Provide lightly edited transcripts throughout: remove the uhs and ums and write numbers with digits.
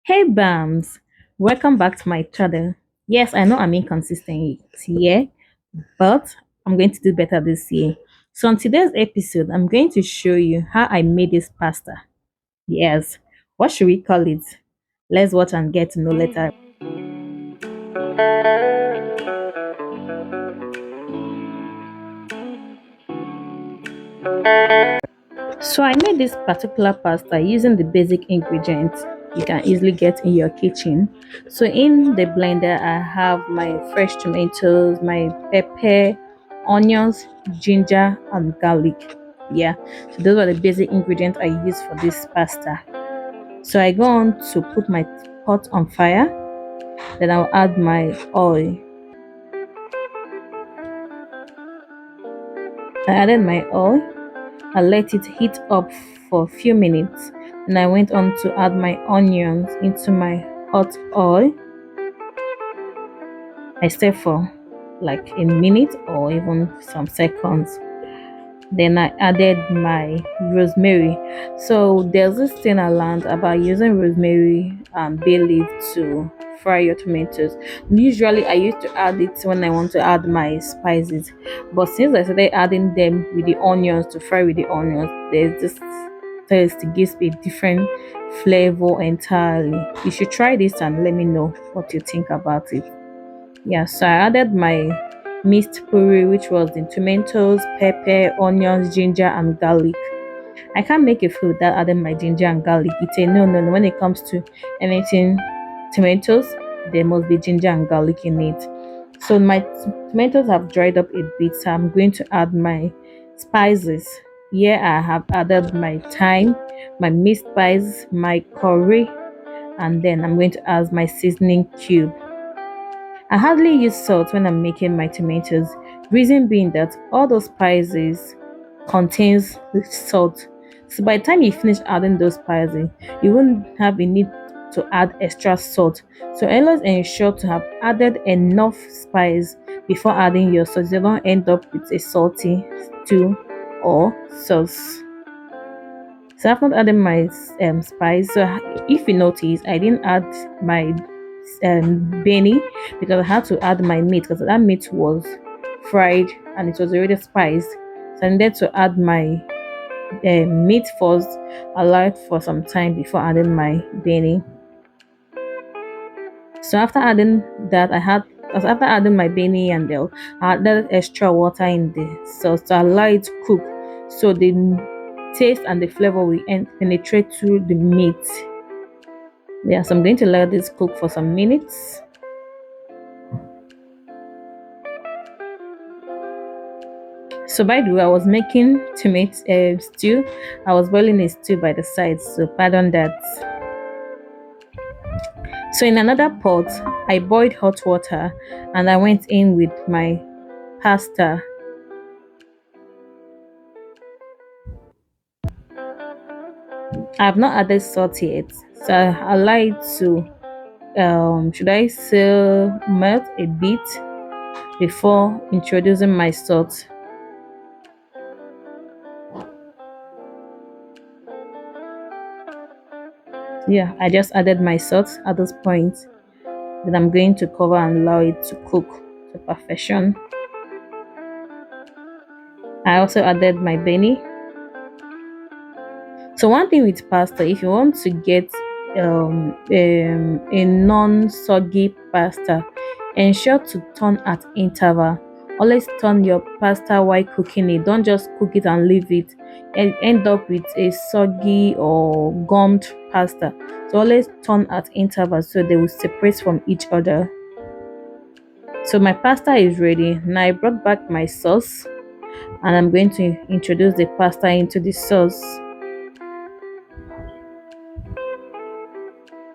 Hey Bams, welcome back to my channel. Yes, I know I'm inconsistent here, but I'm going to do better this year. So on today's episode, I'm going to show you how I made this pasta. Yes, what should we call it? Let's watch and get to know later. So I made this particular pasta using the basic ingredients you can easily get in your kitchen. So in the blender, I have my fresh tomatoes, my pepper, onions, ginger, and garlic. Yeah, so those are the basic ingredients I use for this pasta. So I go on to put my pot on fire, then I'll add my oil. I added my oil. I let it heat up for a few minutes, and I went on to add my onions into my hot oil. I stir for like a minute or even some seconds. Then I added my rosemary. So there's this thing I learned about using rosemary and bay leaf to fry your tomatoes. Usually I used to add it when I want to add my spices, but since I started adding them with the onions to fry with the onions, there's this taste. It gives me a different flavor entirely. You should try this and let me know what you think about it. Yeah, so I added my mixed puree, which was the tomatoes, pepper, onions, ginger, and garlic. I can't make a food without adding my ginger and garlic. It's a no, no, no. When it comes to anything tomatoes, there must be ginger and garlic in it. So my tomatoes have dried up a bit, so I'm going to add my spices. Here I have added my thyme, my mixed spice, my curry, and then I'm going to add my seasoning cube. I hardly use salt when I'm making my tomatoes, reason being that all those spices contains salt. So by the time you finish adding those spices, you won't have a need to add extra salt. So always ensure to have added enough spice before adding your sauce. You don't end up with a salty stew or sauce. So I've not added my spice. So if you notice, I didn't add my Benny because I had to add my meat because that meat was fried and it was already spiced. So I needed to add my meat first, allow it for some time before adding my Benny. So after adding that, after adding my Benny and I added extra water in the sauce to allow it to cook, so the taste and the flavor will penetrate through the meat. Yeah, so I'm going to let this cook for some minutes. So by the way, I was making tomato stew. I was boiling a stew by the side, so pardon that. So in another pot, I boiled hot water and I went in with my pasta. I have not added salt yet, so I allow it to should I say melt a bit before introducing my salt. Yeah, I just added my salt at this point. Then I'm going to cover and allow it to cook to perfection. I also added my Benny. So one thing with pasta, if you want to get a non-soggy pasta, ensure to turn at interval. Always turn your pasta while cooking it. Don't just cook it and leave it and end up with a soggy or gummed pasta. So always turn at intervals so they will separate from each other. So my pasta is ready. Now I brought back my sauce and I'm going to introduce the pasta into the sauce.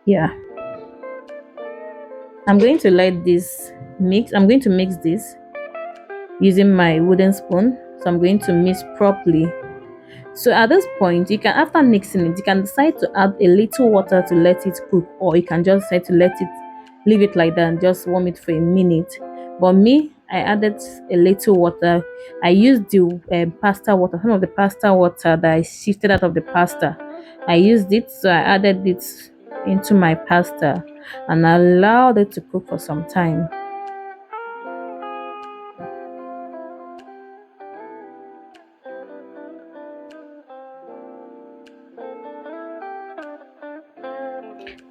Yeah, I'm going to mix this using my wooden spoon. So I'm going to mix properly. So at this point, you can, after mixing it, you can decide to add a little water to let it cook, or you can just decide to leave it like that and just warm it for a minute. But me, I added a little water. I used the pasta water, some of the pasta water that I shifted out of the pasta. I used it, so I added it into my pasta and allowed it to cook for some time.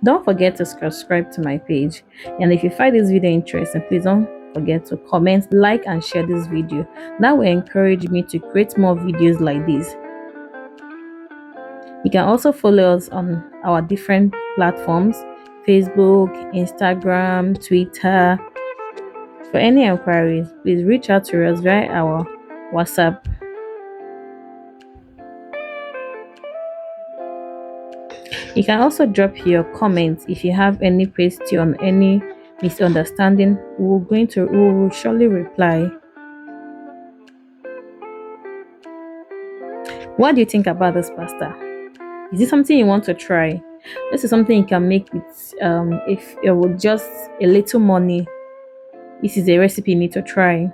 Don't forget to subscribe to my page. And if you find this video interesting, please don't forget to comment, like, and share this video. That will encourage me to create more videos like this. You can also follow us on our different platforms: Facebook, Instagram, Twitter. For any inquiries, please reach out to us via our WhatsApp. You can also drop your comments if you have any question, any misunderstanding. We will surely reply. What do you think about this pasta? Is it something you want to try? This is something you can make with if it would just a little money. This is a recipe you need to try.